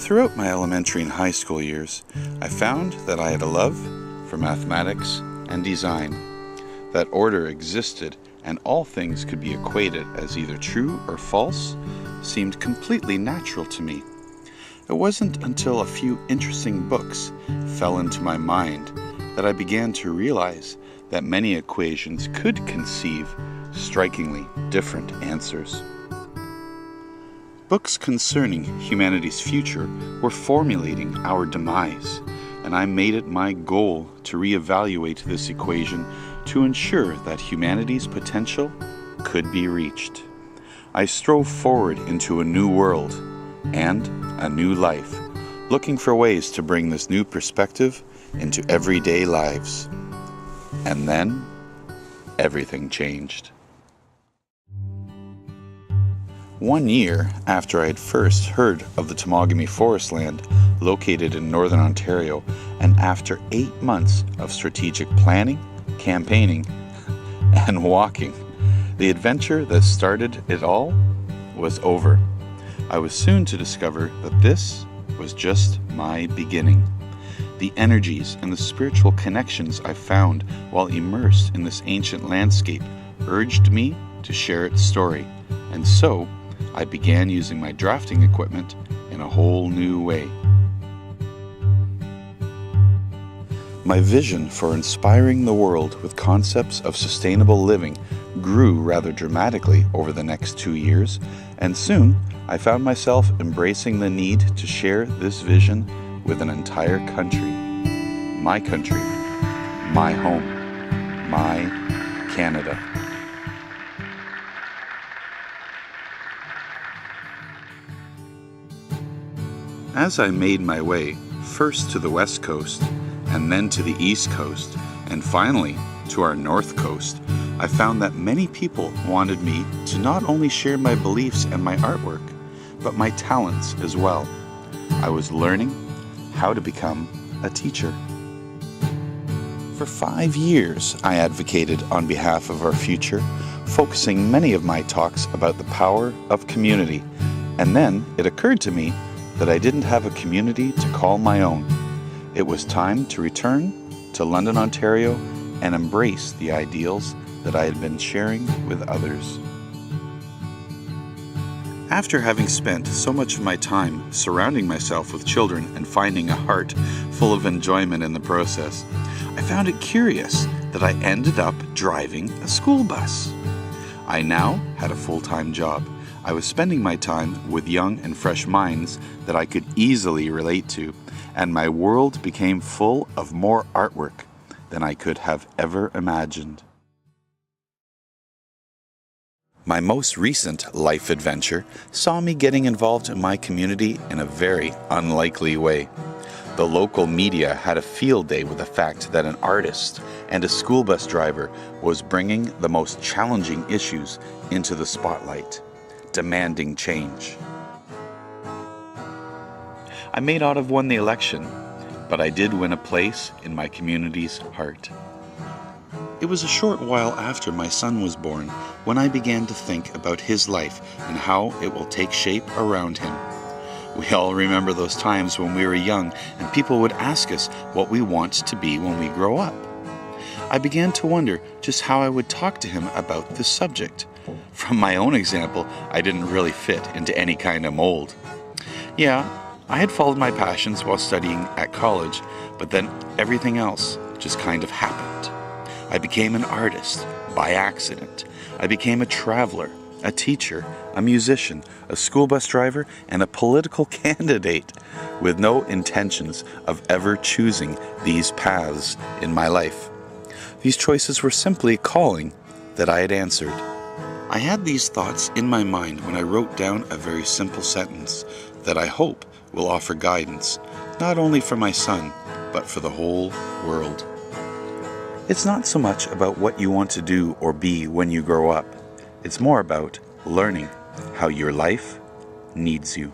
Throughout my elementary and high school years, I found that I had a love for mathematics and design, that order existed and all things could be equated as either true or false seemed completely natural to me. It wasn't until a few interesting books fell into my mind that I began to realize that many equations could conceive strikingly different answers. Books concerning humanity's future were formulating our demise, and I made it my goal to reevaluate this equation to ensure that humanity's potential could be reached. I strove forward into a new world and a new life, looking for ways to bring this new perspective into everyday lives. And then, everything changed. 1 year after I had first heard of the Temagami Forest Land located in northern Ontario, and after 8 months of strategic planning, campaigning, and walking, the adventure that started it all was over. I was soon to discover that this was just my beginning. The energies and the spiritual connections I found while immersed in this ancient landscape urged me to share its story, and so I began using my drafting equipment in a whole new way. My vision for inspiring the world with concepts of sustainable living grew rather dramatically over the next 2 years, and soon I found myself embracing the need to share this vision with an entire country. My country, my home, my Canada. As I made my way first to the West Coast, and then to the East Coast, and finally to our North Coast, I found that many people wanted me to not only share my beliefs and my artwork, but my talents as well. I was learning how to become a teacher. For 5 years, I advocated on behalf of our future, focusing many of my talks about the power of community. And then it occurred to me that I didn't have a community to call my own. It was time to return to London, Ontario, and embrace the ideals that I had been sharing with others. After having spent so much of my time surrounding myself with children and finding a heart full of enjoyment in the process, I found it curious that I ended up driving a school bus. I now had a full-time job. I was spending my time with young and fresh minds that I could easily relate to, and my world became full of more artwork than I could have ever imagined. My most recent life adventure saw me getting involved in my community in a very unlikely way. The local media had a field day with the fact that an artist and a school bus driver was bringing the most challenging issues into the spotlight, demanding change. I may not have won the election, but I did win a place in my community's heart. It was a short while after my son was born when I began to think about his life and how it will take shape around him. We all remember those times when we were young and people would ask us what we want to be when we grow up. I began to wonder just how I would talk to him about this subject. From my own example, I didn't really fit into any kind of mold. Yeah, I had followed my passions while studying at college, but then everything else just kind of happened. I became an artist by accident. I became a traveler, a teacher, a musician, a school bus driver, and a political candidate with no intentions of ever choosing these paths in my life. These choices were simply calling that I had answered. I had these thoughts in my mind when I wrote down a very simple sentence that I hope will offer guidance, not only for my son, but for the whole world. It's not so much about what you want to do or be when you grow up. It's more about learning how your life needs you.